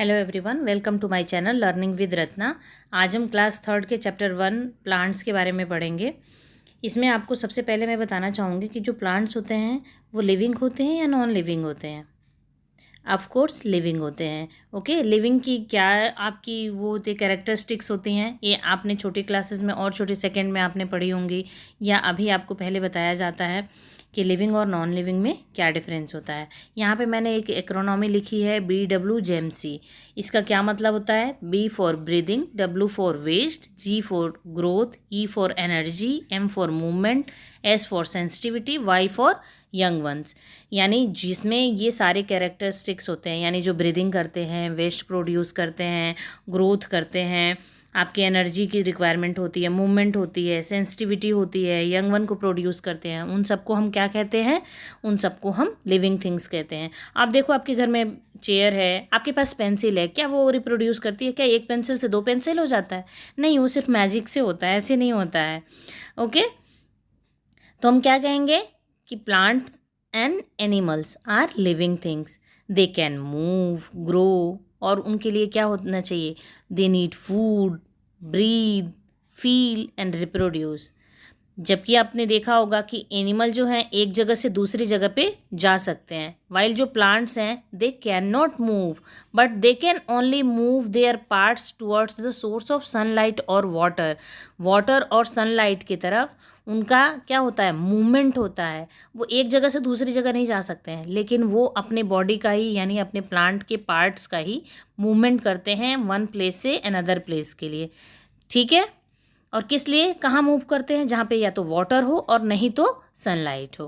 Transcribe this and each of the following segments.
Hello everyone, welcome to my channel learning with Ratna. आज हम class third के chapter 1 plants के बारे में पढ़ेंगे। इसमें आपको सबसे पहले मैं बताना चाहूँगी कि जो प्लांट्स होते हैं वो लिविंग होते हैं या नॉन लिविंग होते हैं। ऑफ कोर्स लिविंग होते हैं। ओके, लिविंग की क्या आपकी वो होती कैरेक्टरिस्टिक्स होती हैं, ये आपने छोटी क्लासेस में और छोटे सेकंड में आपने पढ़ी होंगी, या अभी आपको पहले बताया जाता है कि लिविंग और नॉन लिविंग में क्या डिफरेंस होता है। यहाँ पे मैंने एक एक्रोनॉमी लिखी है BWGMC। इसका क्या मतलब होता है? B for breathing, W for waste, G for growth, E for energy, M for movement, S for sensitivity, Y for young ones. यानी जिसमें ये सारे कैरेक्टरिस्टिक्स होते हैं, यानी जो ब्रीदिंग करते हैं, वेस्ट प्रोड्यूस करते हैं, ग्रोथ करते हैं, आपकी एनर्जी की रिक्वायरमेंट होती है, मूवमेंट होती है, सेंसिटिविटी होती है, यंग वन को प्रोड्यूस करते हैं, उन सबको हम क्या कहते हैं? उन सबको हम लिविंग थिंग्स कहते हैं। आप देखो, आपके घर में चेयर है, आपके पास पेंसिल है, क्या वो रिप्रोड्यूस करती है? क्या एक पेंसिल से 2 पेंसिल हो जाता है? नहीं, वो सिर्फ मैजिक से होता है, ऐसे नहीं होता है। ओके, तो हम क्या कहेंगे कि plants and animals are living things. They can move, grow, और उनके लिए क्या होना चाहिए? They need food, breathe, feel and reproduce. जबकि आपने देखा होगा कि एनिमल जो हैं एक जगह से दूसरी जगह पे जा सकते हैं, वाइल जो प्लांट्स हैं they can not move, but they can only move there parts towards the source of sunlight और वाटर। वाटर और सनलाइट की तरफ उनका क्या होता है? मूवमेंट होता है। वो एक जगह से दूसरी जगह नहीं जा सकते हैं, लेकिन वो अपने बॉडी का ही, यानी अपने प्लांट के पार्ट्स का ही मूवमेंट करते हैं वन प्लेस से अनदर प्लेस के लिए। ठीक है, और किस लिए, कहाँ मूव करते हैं? जहाँ पे या तो वाटर हो और नहीं तो सनलाइट हो।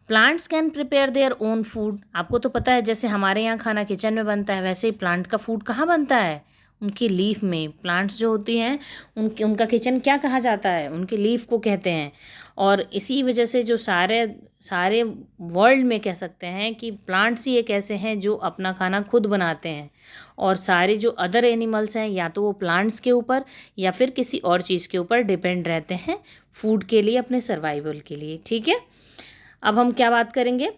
Plants can prepare their own food. आपको तो पता है, जैसे हमारे यहाँ खाना किचन में बनता है, वैसे ही प्लांट का फूड कहाँ बनता है? उनकी लीफ में। प्लांट्स जो होती हैं उनका किचन क्या कहा जाता है? उनके लीफ को कहते हैं। और इसी वजह से जो सारे वर्ल्ड में कह सकते हैं कि प्लांट्स ही एक ऐसे हैं जो अपना खाना खुद बनाते हैं, और सारे जो अदर एनिमल्स हैं या तो वो प्लांट्स के ऊपर या फिर किसी और चीज़ के ऊपर डिपेंड रहते हैं फूड के लिए, अपने सर्वाइवल के लिए। ठीक है, अब हम क्या बात करेंगे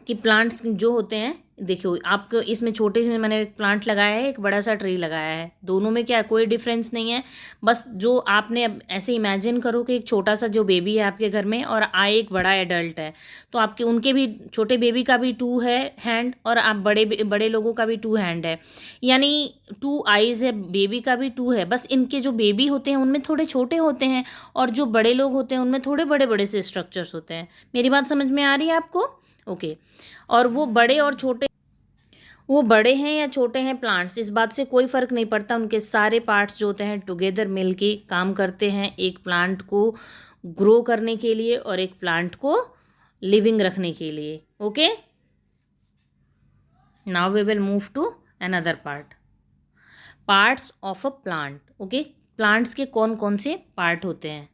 कि प्लांट्स जो होते हैं, देखियो आपको इसमें छोटे में मैंने एक प्लांट लगाया है, एक बड़ा सा ट्री लगाया है, दोनों में क्या कोई डिफरेंस नहीं है। बस जो आपने अब ऐसे इमेजिन करो कि एक छोटा सा जो बेबी है आपके घर में और एक बड़ा एडल्ट है, तो आपके उनके भी, छोटे बेबी का भी 2 है हैंड, और आप बड़े लोगों का भी 2 हैंड है, यानी 2 आइज़ है, बेबी का भी 2 है। बस इनके जो बेबी होते हैं उनमें थोड़े छोटे होते हैं, और जो बड़े लोग होते हैं उनमें थोड़े बड़े बड़े से स्ट्रक्चर्स होते हैं। मेरी बात समझ में आ रही है आपको? ओके, और वो बड़े और छोटे, वो बड़े हैं या छोटे हैं प्लांट्स, इस बात से कोई फ़र्क नहीं पड़ता। उनके सारे पार्ट्स जो होते हैं टुगेदर मिलके काम करते हैं एक प्लांट को ग्रो करने के लिए और एक प्लांट को लिविंग रखने के लिए। Okay, now we will move to another parts of a plant. Okay, plants के कौन कौन से पार्ट होते हैं?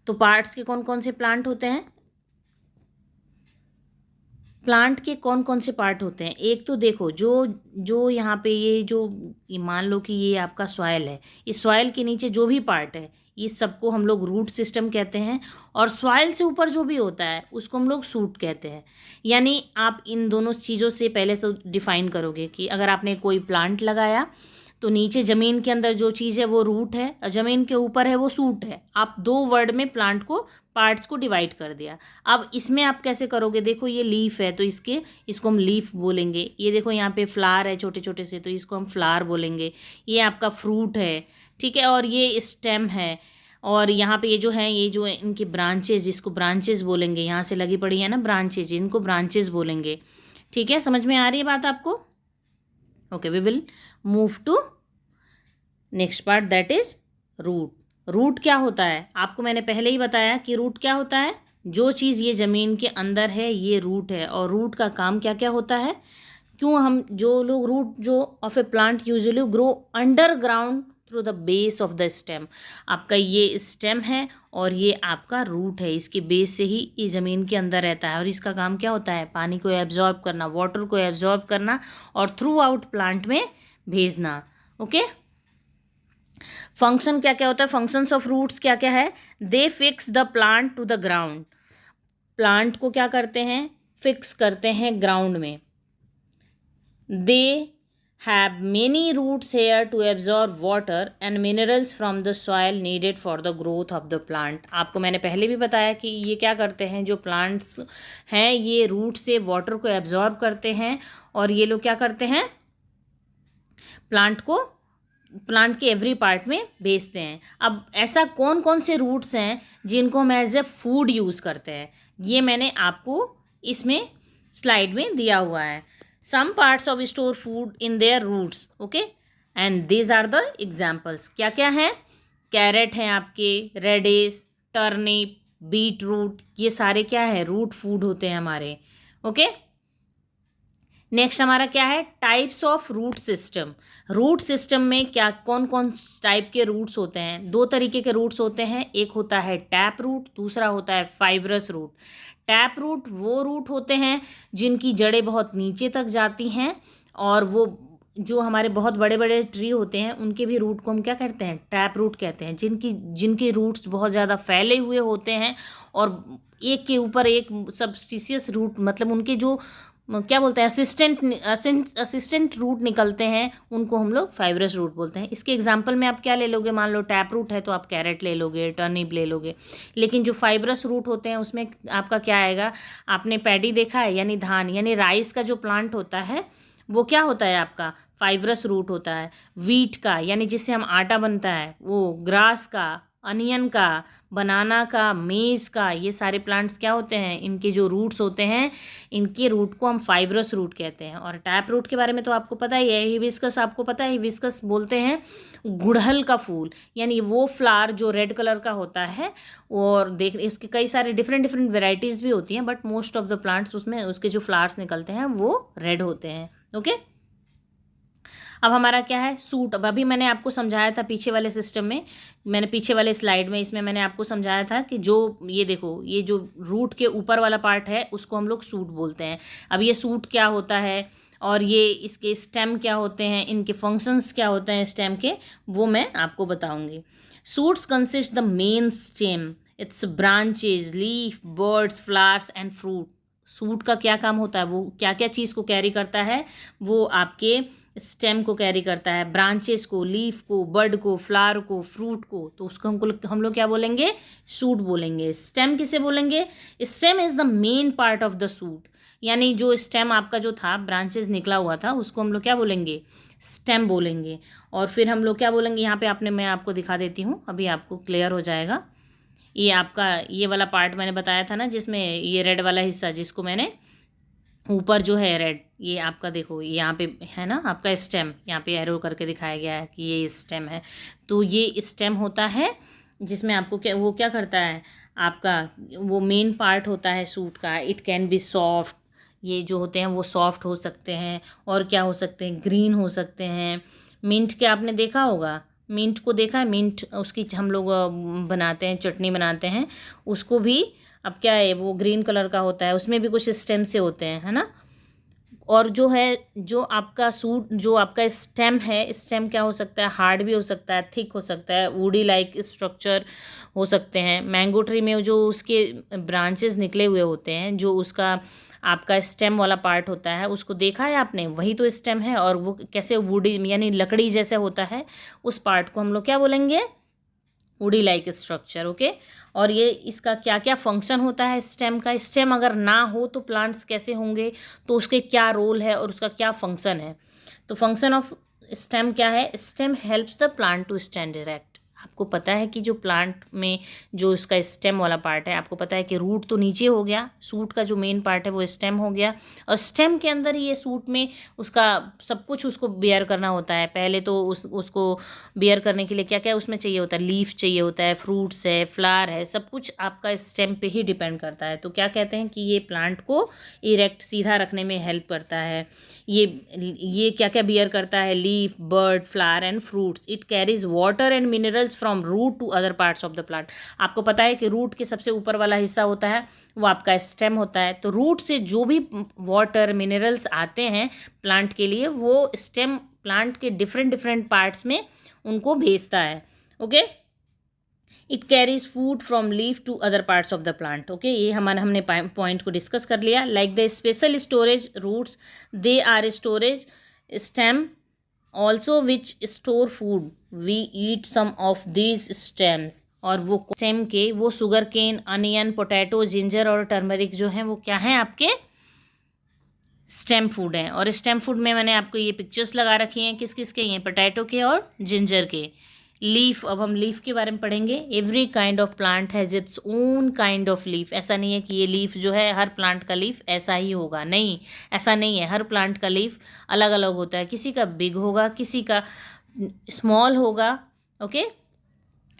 तो पार्ट्स के कौन कौन से प्लांट होते हैं? प्लांट के कौन कौन से पार्ट होते हैं? एक तो देखो, जो जो यहाँ पे ये मान लो कि ये आपका सॉइल है, इस सॉइल के नीचे जो भी पार्ट है, इस सबको हम लोग रूट सिस्टम कहते हैं, और सॉइल से ऊपर जो भी होता है उसको हम लोग सूट कहते हैं। यानी आप इन दोनों चीज़ों से पहले से डिफाइन करोगे कि अगर आपने कोई प्लांट लगाया तो नीचे ज़मीन के अंदर जो चीज़ है वो रूट है, और ज़मीन के ऊपर है वो सूट है। आप 2 वर्ड में प्लांट को, पार्ट्स को डिवाइड कर दिया। अब इसमें आप कैसे करोगे? देखो, ये लीफ है तो इसको हम लीफ बोलेंगे। ये देखो यहाँ पे फ्लावर है छोटे छोटे से, तो इसको हम फ्लावर बोलेंगे। ये आपका फ्रूट है, ठीक है, और ये स्टेम है, और यहाँ पे ये जो इनकी ब्रांचेज, जिसको ब्रांचेज बोलेंगे, यहाँ से लगी पड़ी है ना ब्रांचेज, इनको ब्रांचेज बोलेंगे। ठीक है, समझ में आ रही है बात आपको? Okay, we will move to next part, that is root. Root क्या होता है? आपको मैंने पहले ही बताया कि रूट क्या होता है। जो चीज़ ये ज़मीन के अंदर है ये रूट है, और रूट का काम क्या क्या होता है? क्यों हम जो लोग रूट जो of A plant usually grow underground through the base of the stem. आपका ये स्टेम है और ये आपका रूट है, इसके बेस से ही ये ज़मीन के अंदर रहता है, और इसका काम क्या होता है? पानी को एब्जॉर्ब करना, वाटर को एब्जॉर्ब करना, और थ्रू आउट प्लांट में भेजना। ओके, फंक्शन क्या क्या होता है? फंक्शंस ऑफ रूट्स क्या क्या है? They fix the plant to the ground. Plant को क्या करते हैं? फिक्स करते हैं ग्राउंड में। दे have many roots here to absorb water and minerals from the soil needed for the growth of the plant। आपको मैंने पहले भी बताया कि ये क्या करते हैं, जो प्लांट्स हैं ये रूट से वाटर को एब्जॉर्ब करते हैं और ये लोग क्या करते हैं, प्लांट के एवरी पार्ट में भेजते हैं। अब ऐसा कौन कौन से रूट्स हैं जिनको हम एज ए फूड यूज़ करते हैं, ये मैंने आपको इसमें स्लाइड में दिया हुआ है। Some parts of store food in their roots, okay? And these are the examples। क्या क्या है, कैरेट हैं आपके, रेडिश, टर्निप, बीट रूट, ये सारे क्या है, रूट फूड होते हैं हमारे, ओके। नेक्स्ट हमारा क्या है, types of root system. Root system में क्या कौन कौन टाइप के रूट्स होते हैं, दो तरीके के रूट्स होते हैं, एक होता है टैप रूट, दूसरा होता है फाइब्रस रूट। टैप रूट वो रूट होते हैं जिनकी जड़ें बहुत नीचे तक जाती हैं और वो जो हमारे बहुत बड़े बड़े ट्री होते हैं उनके भी रूट को हम क्या कहते हैं, टैप रूट कहते हैं। जिनके रूट्स बहुत ज़्यादा फैले हुए होते हैं और एक के ऊपर एक सबस्टिशियस रूट, मतलब उनके जो क्या बोलते हैं असिस्टेंट रूट निकलते हैं, उनको हम लोग फाइब्रस रूट बोलते हैं। इसके एग्जांपल में आप क्या ले लोगे, मान लो टैप रूट है तो आप कैरेट ले लोगे, टर्निप ले लोगे। लेकिन जो फाइब्रस रूट होते हैं उसमें आपका क्या आएगा, आपने पैडी देखा है, यानी धान यानी राइस का जो प्लांट होता है वो क्या होता है आपका, फाइब्रस रूट होता है। वीट का यानी जिससे हम आटा बनता है वो, ग्रास का, अनियन का, बनाना का, मेज़ का, ये सारे प्लांट्स क्या होते हैं, इनके जो रूट्स होते हैं इनके रूट को हम फाइब्रस रूट कहते हैं। और टैप रूट के बारे में तो आपको पता ही है, हिबिस्कस आपको पता है, हिबिस्कस बोलते हैं गुड़हल का फूल, यानी वो फ्लावर जो रेड कलर का होता है। और देख इसके कई सारे डिफरेंट वेराइटीज़ भी होती हैं, but most of the plants उसमें उसके जो फ्लावर्स निकलते हैं वो रेड होते हैं, ओके। अब हमारा क्या है, सूट। अब अभी मैंने आपको समझाया था पीछे वाले सिस्टम में, मैंने पीछे वाले स्लाइड में इसमें मैंने आपको समझाया था कि जो ये देखो, ये जो रूट के ऊपर वाला पार्ट है उसको हम लोग सूट बोलते हैं। अब ये सूट क्या होता है और ये इसके स्टेम क्या होते हैं, इनके फंक्शंस क्या होते हैं स्टेम के, वो मैं आपको बताऊंगी। Suits consist the main stem, it's branches, leaf, birds, flowers and fruit. Suit का क्या काम होता है, वो क्या क्या चीज़ को कैरी करता है, वो आपके स्टेम को कैरी करता है, ब्रांचेस को, लीफ को, बर्ड को, फ्लावर को, फ्रूट को, तो उसको हम लोग क्या बोलेंगे, सूट बोलेंगे। स्टेम किसे बोलेंगे, stem is the main part of the suit, यानी जो स्टेम आपका जो था, ब्रांचेस निकला हुआ था, उसको हम लोग क्या बोलेंगे, स्टेम बोलेंगे। और फिर हम लोग क्या बोलेंगे, यहाँ पे मैं आपको दिखा देती हूँ, अभी आपको क्लियर हो जाएगा। ये आपका ये वाला पार्ट मैंने बताया था ना, जिसमें ये रेड वाला हिस्सा जिसको मैंने ऊपर जो है रेड, ये आपका देखो यहाँ पे है ना आपका स्टेम, यहाँ पे एरो करके दिखाया गया है कि ये स्टेम है। तो ये स्टेम होता है जिसमें आपको वो क्या करता है, आपका वो मेन पार्ट होता है सूट का। इट कैन बी सॉफ्ट, ये जो होते हैं वो सॉफ्ट हो सकते हैं, और क्या हो सकते हैं, ग्रीन हो सकते हैं। मिंट के आपने देखा होगा, मिंट को देखा है, मिंट उसकी हम लोग बनाते हैं, चटनी बनाते हैं उसको भी। अब क्या है, वो ग्रीन कलर का होता है, उसमें भी कुछ स्टेम से होते हैं, है ना। और जो है जो आपका सूट, जो आपका स्टेम है, स्टेम क्या हो सकता है, हार्ड भी हो सकता है, थिक हो सकता है, वुडी लाइक स्ट्रक्चर हो सकते हैं। मैंगो ट्री में जो उसके ब्रांचेस निकले हुए होते हैं, जो उसका आपका स्टेम वाला पार्ट होता है, उसको देखा है आपने, वही तो स्टेम है। और वो कैसे वुडी यानी लकड़ी जैसे होता है, उस पार्ट को हम लोग क्या बोलेंगे, वुडी लाइक स्ट्रक्चर, ओके। और ये इसका क्या क्या फंक्शन होता है स्टेम का, स्टेम अगर ना हो तो प्लांट्स कैसे होंगे, तो उसके क्या रोल है और उसका क्या फंक्शन है। तो फंक्शन ऑफ स्टेम क्या है, stem helps the plant to stand erect. आपको पता है कि जो प्लांट में जो इसका स्टेम वाला पार्ट है, आपको पता है कि रूट तो नीचे हो गया, सूट का जो मेन पार्ट है वो स्टेम हो गया, और स्टेम के अंदर ही ये सूट में उसका सब कुछ उसको बेयर करना होता है। पहले तो उसको बेयर करने के लिए क्या क्या उसमें चाहिए होता है, लीफ चाहिए होता है, फ्रूट्स है, फ्लावर है, सब कुछ आपका स्टेम पे ही डिपेंड करता है। तो क्या कहते हैं कि ये प्लांट को इरेक्ट सीधा रखने में हेल्प करता है। ये क्या क्या बियर करता है, leaf, bud, flower and fruits. It carries water and minerals from root to other parts of the plant. आपको पता है कि रूट के सबसे ऊपर वाला हिस्सा होता है वो आपका स्टेम होता है। तो रूट से जो भी वाटर मिनरल्स आते हैं प्लांट के लिए, वो स्टेम प्लांट के डिफरेंट पार्ट्स में उनको भेजता है, okay. It carries food from leaf to other parts of the plant. Okay, ये हमने पॉइंट को डिस्कस कर लिया। Like the special storage roots, they are storage stem also which store food, we eat some of these stems. और वो stem के वो sugar cane, onion, potato, ginger और टर्मरिक जो हैं वो क्या हैं आपके स्टेम फूड हैं। और स्टेम फूड में मैंने आपको ये पिक्चर्स लगा रखी हैं, किस किस के, ये पोटैटो के और जिंजर के। लीफ, अब हम लीफ के बारे में पढ़ेंगे। Every kind of plant has its own kind of leaf. ऐसा नहीं है कि ये लीफ जो है हर प्लांट का लीफ ऐसा ही होगा, नहीं, ऐसा नहीं है। हर प्लांट का लीफ अलग अलग होता है, किसी का बिग होगा, किसी का स्मॉल होगा। Okay,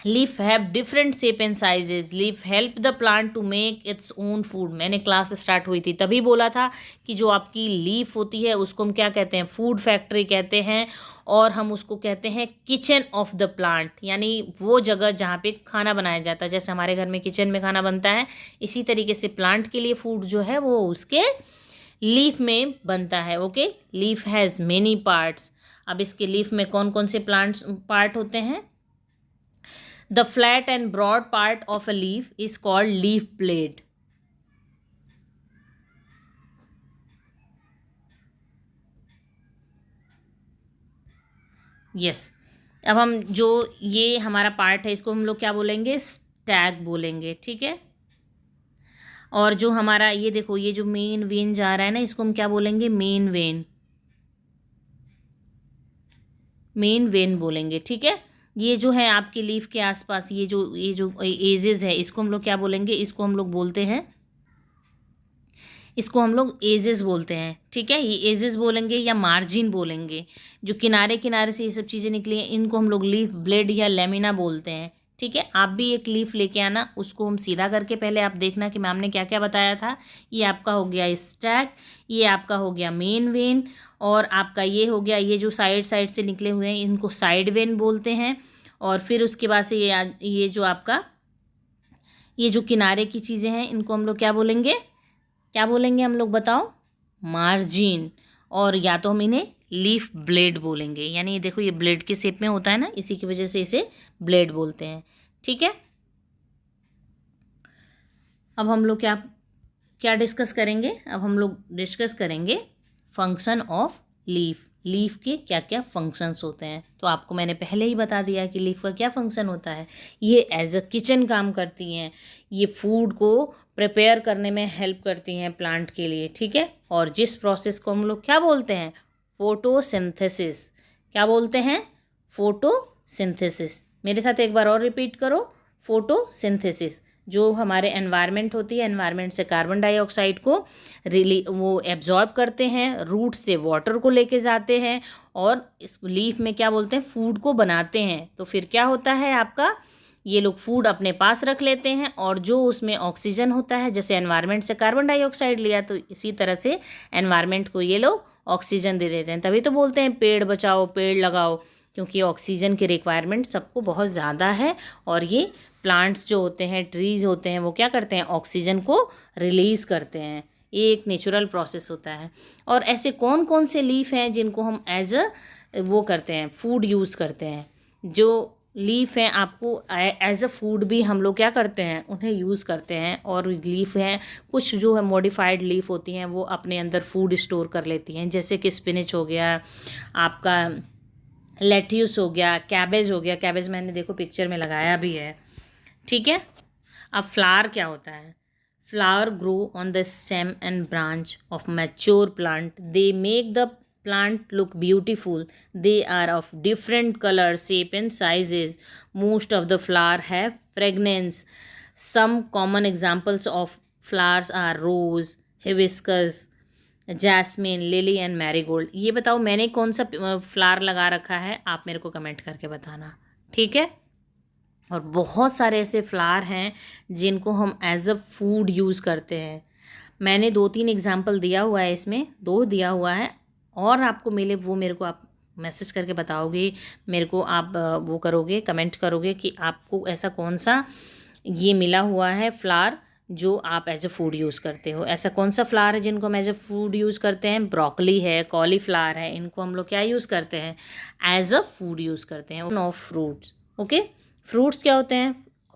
leaf have different shape and sizes. Leaf help the plant to make its own food. मैंने क्लास स्टार्ट हुई थी तभी बोला था कि जो आपकी लीफ होती है उसको हम क्या कहते हैं, फूड फैक्ट्री कहते हैं। और हम उसको कहते हैं किचन ऑफ द प्लांट, यानी वो जगह जहाँ पे खाना बनाया जाता है। जैसे हमारे घर में किचन में खाना बनता है, इसी तरीके से प्लांट के लिए फूड जो है वो उसके लीफ में बनता है। Okay, leaf has many parts. अब इसके लीफ में कौन कौन से प्लांट्स पार्ट होते हैं? The flat and broad part of a leaf is called leaf blade. Yes. अब हम जो ये हमारा पार्ट है इसको हम लोग क्या बोलेंगे, स्टैग बोलेंगे, ठीक है। और जो हमारा ये देखो, ये जो मेन वेन जा रहा है ना, इसको हम क्या बोलेंगे, मेन वेन, मेन वेन बोलेंगे, ठीक है। ये जो है आपके लीफ के आसपास ये जो एजेस है, इसको हम लोग क्या बोलेंगे, इसको हम लोग बोलते हैं, इसको हम लोग एजेस बोलते हैं, ठीक है। ये एजेस बोलेंगे या मार्जिन बोलेंगे। जो किनारे किनारे से ये सब चीज़ें निकली हैं इनको हम लोग लीफ ब्लेड या लेमिना बोलते हैं, ठीक है। आप भी एक लीफ लेके आना, उसको हम सीधा करके पहले आप देखना कि मैम ने क्या क्या बताया था। ये आपका हो गया स्टैक, ये आपका हो गया मेन वेन, और आपका ये हो गया, ये जो साइड साइड से निकले हुए हैं इनको साइड वेन बोलते हैं। और फिर उसके बाद से ये जो आपका ये जो किनारे की चीज़ें हैं इनको हम लोग क्या बोलेंगे, क्या बोलेंगे हम लोग बताओ, मार्जिन। और या तो हम इन्हें लीफ ब्लेड बोलेंगे, यानी ये देखो ये ब्लेड के शेप में होता है ना, इसी की वजह से इसे ब्लेड बोलते हैं, ठीक है। अब हम लोग क्या क्या डिस्कस करेंगे, अब हम लोग डिस्कस करेंगे फंक्शन ऑफ लीफ। लीफ के क्या क्या फंक्शंस होते हैं। तो आपको मैंने पहले ही बता दिया कि लीफ का क्या फंक्शन होता है। ये एज अ किचन काम करती हैं, ये फूड को प्रिपेयर करने में हेल्प करती हैं प्लांट के लिए, ठीक है। और जिस प्रोसेस को हम लोग क्या बोलते हैं, फोटोसिंथेसिस। क्या बोलते हैं, फोटोसिंथेसिस। मेरे साथ एक बार और रिपीट करो, फोटोसिंथेसिस। जो हमारे एनवायरनमेंट होती है, एनवायरनमेंट से कार्बन डाइऑक्साइड को वो एब्जॉर्ब करते हैं, रूट से वाटर को लेके जाते हैं, और इस लीफ में क्या बोलते हैं, फूड को बनाते हैं। तो फिर क्या होता है आपका, ये लोग फूड अपने पास रख लेते हैं, और जो उसमें ऑक्सीजन होता है, जैसे एनवायरनमेंट से कार्बन डाइऑक्साइड लिया तो इसी तरह से एनवायरनमेंट को ये लोग ऑक्सीजन दे देते हैं। तभी तो बोलते हैं पेड़ बचाओ पेड़ लगाओ, क्योंकि ऑक्सीजन की रिक्वायरमेंट सबको बहुत ज़्यादा है। और ये प्लांट्स जो होते हैं, ट्रीज़ होते हैं, वो क्या करते हैं, ऑक्सीजन को रिलीज़ करते हैं। ये एक नेचुरल प्रोसेस होता है। और ऐसे कौन कौन से लीफ हैं जिनको हम एज अ वो करते हैं, फूड यूज़ करते हैं। जो लीफ हैं आपको एज अ फूड भी हम लोग क्या करते हैं, उन्हें यूज़ करते हैं। और लीफ हैं कुछ जो है मॉडिफाइड लीफ होती हैं, वो अपने अंदर फूड स्टोर कर लेती हैं। जैसे कि स्पिनच हो गया, आपका लेट्यूस हो गया, कैबेज हो गया। कैबेज मैंने देखो पिक्चर में लगाया भी है, ठीक है। अब फ्लावर क्या होता है, flower grow on the stem and branch of mature plant, they make the plant look beautiful. They are of different color, shape and sizes. Most of the flower have fragrance. Some common examples of flowers are rose, hibiscus, jasmine, lily and marigold. ये बताओ मैंने कौन सा flower लगा रखा है, आप मेरे को कमेंट करके बताना, ठीक है। और बहुत सारे ऐसे फ्लावर हैं जिनको हम एज अ फूड यूज़ करते हैं। मैंने 2-3 एग्जाम्पल दिया हुआ है, इसमें 2 दिया हुआ है, और आपको मिले वो मेरे को आप मैसेज करके बताओगे, मेरे को आप वो करोगे, कमेंट करोगे कि आपको ऐसा कौन सा ये मिला हुआ है फ्लावर जो आप एज अ फूड यूज़ करते हो। ऐसा कौन सा फ्लावर है जिनको हम एज अ फूड यूज़ करते हैं, ब्रोकली है, कॉलीफ्लावर है, इनको हम लोग क्या यूज़ करते हैं, एज अ फूड यूज़ करते हैं। Of fruits, okay. फ्रूट्स क्या होते हैं,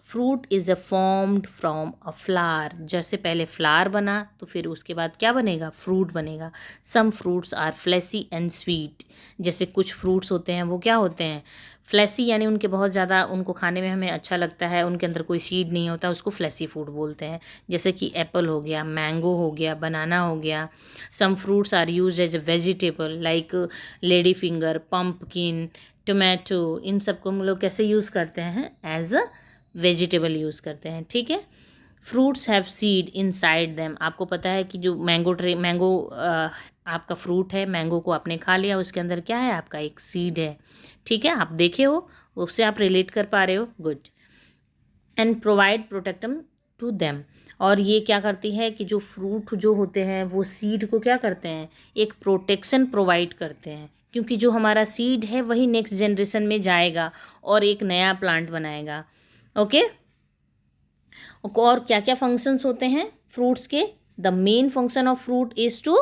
fruit is a formed from a flower. जैसे पहले फ्लावर बना तो फिर उसके बाद क्या बनेगा, फ्रूट बनेगा। Some fruits are fleshy and sweet. जैसे कुछ फ्रूट्स होते हैं वो क्या होते हैं, फ्लेसी, यानी उनके बहुत ज़्यादा, उनको खाने में हमें अच्छा लगता है, उनके अंदर कोई सीड नहीं होता, उसको फ्लेसी फ्रूट बोलते हैं। जैसे कि एप्पल हो गया, मैंगो हो गया, बनाना हो गया। Some fruits are use as a vegetable like lady finger, pumpkin, tomato. इन सबको हम लोग कैसे यूज़ करते हैं, एज अ वेजिटेबल यूज़ करते हैं। ठीक है। Fruits have seed inside them. आपको पता है कि जो मैंगो आपका फ्रूट है, मैंगो को आपने खा लिया, उसके अंदर क्या है, आपका एक सीड है। ठीक है, आप देखे हो, उससे आप रिलेट कर पा रहे हो, good. And provide protection to them. और ये क्या करती है कि जो फ्रूट जो होते हैं वो सीड को क्या करते हैं, एक प्रोटेक्शन प्रोवाइड करते हैं, क्योंकि जो हमारा सीड है वही नेक्स्ट जनरेशन में जाएगा और एक नया प्लांट बनाएगा। ओके। और क्या क्या फंक्शंस होते हैं फ्रूट्स के, the main function of fruit is to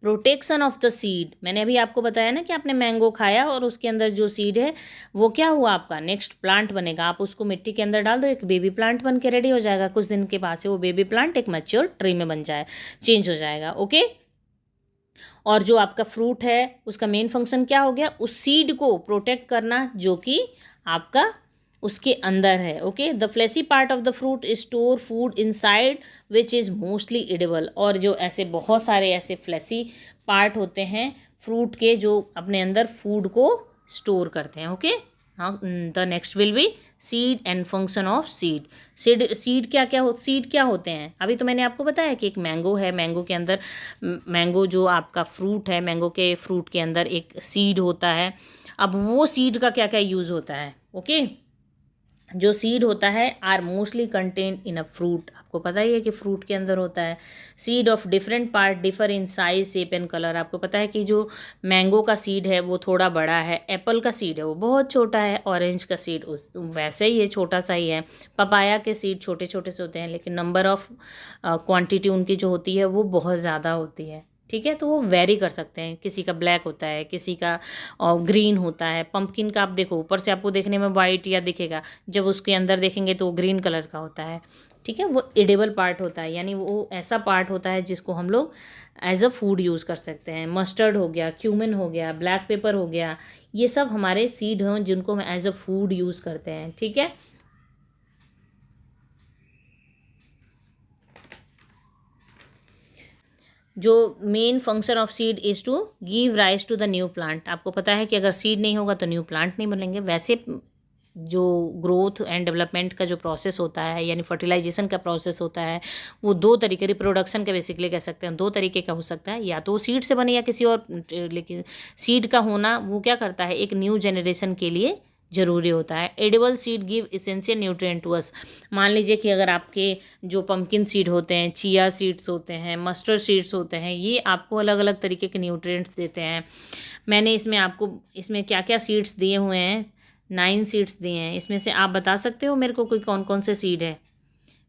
protection of the seed. मैंने अभी आपको बताया ना कि आपने मैंगो खाया और उसके अंदर जो सीड है वो क्या हुआ, आपका नेक्स्ट प्लांट बनेगा। आप उसको मिट्टी के अंदर डाल दो, एक बेबी प्लांट बन के रेडी हो जाएगा। कुछ दिन के बाद से वो बेबी प्लांट एक मैच्योर ट्री में बन जाए, चेंज हो जाएगा। ओके। और जो आपका फ्रूट है उसका मेन फंक्शन क्या हो गया, उस सीड को प्रोटेक्ट करना जो कि आपका उसके अंदर है। Okay. The fleshy part of the fruit store food inside which is mostly edible. और जो ऐसे बहुत सारे ऐसे फ्लेसी पार्ट होते हैं फ्रूट के जो अपने अंदर फूड को स्टोर करते हैं। ओके। हाँ, the next will be seed and function of seed. Seed क्या होते हैं, अभी तो मैंने आपको बताया कि एक मैंगो है, मैंगो के अंदर, मैंगो जो आपका फ्रूट है, मैंगो के फ्रूट के अंदर एक सीड होता है। अब वो सीड का क्या क्या यूज़ होता है। ओके। जो सीड होता है are mostly contained in a fruit. आपको पता ही है कि फ्रूट के अंदर होता है। Seed of different part differ in size, shape and colour. आपको पता है कि जो मैंगो का सीड है वो थोड़ा बड़ा है, एप्पल का सीड है वो बहुत छोटा है, ऑरेंज का सीड उस वैसे ही है, छोटा सा ही है। पपाया के सीड छोटे छोटे से होते हैं, लेकिन नंबर ऑफ क्वांटिटी उनकी जो होती है वो बहुत ज़्यादा होती है। ठीक है। तो वो वेरी कर सकते हैं, किसी का ब्लैक होता है, किसी का ग्रीन होता है। पंपकिन का आप देखो, ऊपर से आपको देखने में वाइट या दिखेगा, जब उसके अंदर देखेंगे तो ग्रीन कलर का होता है। ठीक है। वो एडिबल पार्ट होता है, यानी वो ऐसा पार्ट होता है जिसको हम लोग एज अ फूड यूज़ कर सकते हैं। मस्टर्ड हो गया, क्यूमिन हो गया, ब्लैक पेपर हो गया, ये सब हमारे सीड हैं जिनको हम एज अ फूड यूज़ करते हैं। ठीक है। जो main function of seed is to give rise to the new plant. आपको पता है कि अगर सीड नहीं होगा तो न्यू प्लांट नहीं बनेंगे। वैसे जो ग्रोथ एंड डेवलपमेंट का जो प्रोसेस होता है, यानी फर्टिलाइजेशन का प्रोसेस होता है, वो दो तरीके, रिप्रोडक्शन का बेसिकली कह सकते हैं, दो तरीके का हो सकता है, या तो सीड से बने या किसी और। लेकिन सीड का होना वो क्या करता है, एक न्यू जनरेशन के लिए ज़रूरी होता है। Edible seed give essential nutrient to us. मान लीजिए कि अगर आपके जो पम्पकिन सीड होते हैं, चिया सीड्स होते हैं, मस्टर्ड सीड्स होते हैं, ये आपको अलग अलग तरीके के न्यूट्रिएंट्स देते हैं। मैंने इसमें आपको इसमें क्या क्या सीड्स दिए हुए हैं, 9 सीड्स दिए हैं। इसमें से आप बता सकते हो मेरे को कोई कौन कौन से सीड है।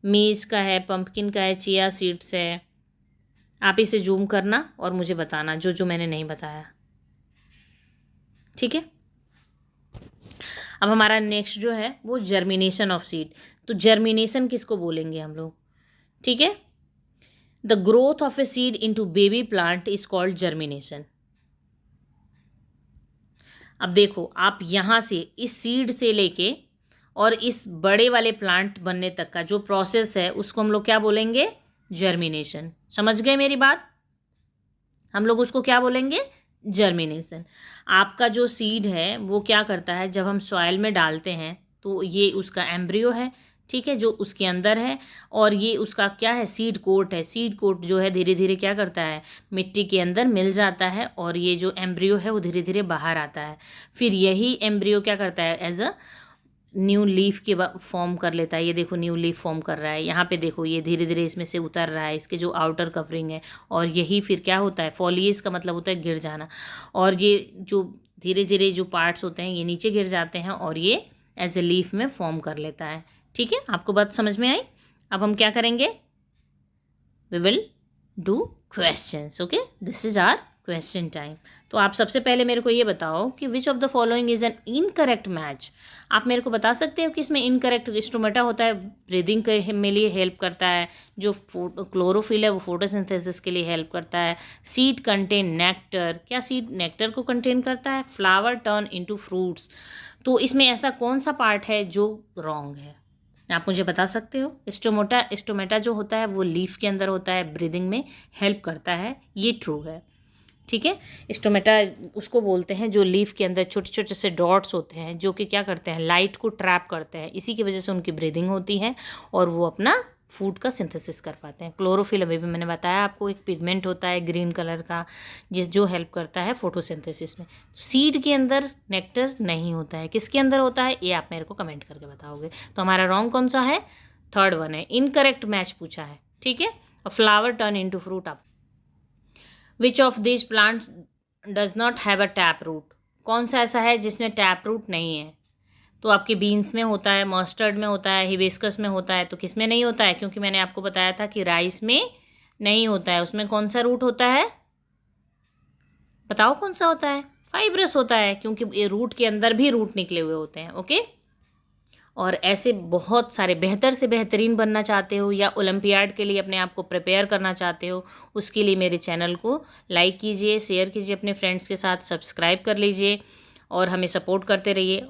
मीज का है, पम्पकिन का है, चिया सीड्स है। आप इसे जूम करना और मुझे बताना जो जो मैंने नहीं बताया। ठीक है। अब हमारा नेक्स्ट जो है वो जर्मिनेशन ऑफ सीड। तो जर्मिनेशन किसको बोलेंगे हम लोग। ठीक है। The growth of a seed into baby plant is called germination. अब देखो, आप यहाँ से इस सीड से लेके और इस बड़े वाले प्लांट बनने तक का जो प्रोसेस है उसको हम लोग क्या बोलेंगे, जर्मिनेशन। समझ गए मेरी बात, हम लोग उसको क्या बोलेंगे, जर्मिनेशन। आपका जो सीड है वो क्या करता है, जब हम सॉइल में डालते हैं तो ये उसका एम्ब्रियो है। ठीक है, जो उसके अंदर है, और ये उसका क्या है, सीड कोट है। सीड कोट जो है धीरे धीरे क्या करता है, मिट्टी के अंदर मिल जाता है, और ये जो एम्ब्रियो है वो धीरे धीरे बाहर आता है। फिर यही एम्ब्रियो क्या करता है, एज अ न्यू लीफ के फॉर्म कर लेता है। ये देखो न्यू लीफ फॉर्म कर रहा है, यहाँ पे देखो ये धीरे धीरे इसमें से उतर रहा है, इसके जो आउटर कवरिंग है। और यही फिर क्या होता है, फॉलिएज का मतलब होता है गिर जाना। और ये जो धीरे धीरे जो पार्ट्स होते हैं ये नीचे गिर जाते हैं और ये एज ए लीफ में फॉर्म कर लेता है। ठीक है, आपको बात समझ में आई। अब हम क्या करेंगे, we will do questions. Okay, this is our question time. तो आप सबसे पहले मेरे को ये बताओ कि which of the following is an incorrect match. आप मेरे को बता सकते हो कि इसमें इनकरेक्ट स्टोमेटा होता है, ब्रीदिंग के में लिए हेल्प करता है, जो क्लोरोफिल है वो फोटोसिंथेसिस के लिए हेल्प करता है। सीड कंटेन नेक्टर, क्या सीड नेक्टर को कंटेन करता है। फ्लावर टर्न इनटू फ्रूट्स, तो इसमें ऐसा कौन सा पार्ट है जो रॉन्ग है, आप मुझे बता सकते हो। स्टोमेटा जो होता है वो लीफ के अंदर होता है, ब्रीदिंग में हेल्प करता है, ये ट्रू है। ठीक है, स्टोमेटा उसको बोलते हैं जो लीफ के अंदर छोटे छोटे से डॉट्स होते हैं, जो कि क्या करते हैं, लाइट को ट्रैप करते हैं, इसी की वजह से उनकी ब्रीदिंग होती है और वो अपना फूड का सिंथेसिस कर पाते हैं। क्लोरोफिल अभी भी मैंने बताया आपको, एक पिगमेंट होता है ग्रीन कलर का, जो हेल्प करता है फोटोसिंथेसिस में। सीड के अंदर नेक्टर नहीं होता है, किसके अंदर होता है, ये आप मेरे को कमेंट करके बताओगे। तो हमारा रॉन्ग कौन सा है, थर्ड वन है, इनकरेक्ट मैच पूछा है। ठीक है, और फ्लावर टर्न इनटू फ्रूट। आप which of this plant does not have a tap root, कौन सा ऐसा है जिसमें टैप रूट नहीं है। तो आपके बीन्स में होता है, मस्टर्ड में होता है, हिबिस्कस में होता है, तो किस में नहीं होता है, क्योंकि मैंने आपको बताया था कि राइस में नहीं होता है। उसमें कौन सा रूट होता है, बताओ कौन सा होता है, फाइब्रस होता है, क्योंकि ये रूट के अंदर भी रूट निकले हुए होते हैं। ओके, और ऐसे बहुत सारे, बेहतर से बेहतरीन बनना चाहते हो या ओलंपियाड के लिए अपने आप को प्रिपेयर करना चाहते हो, उसके लिए मेरे चैनल को लाइक कीजिए, शेयर कीजिए अपने फ्रेंड्स के साथ, सब्सक्राइब कर लीजिए और हमें सपोर्ट करते रहिए।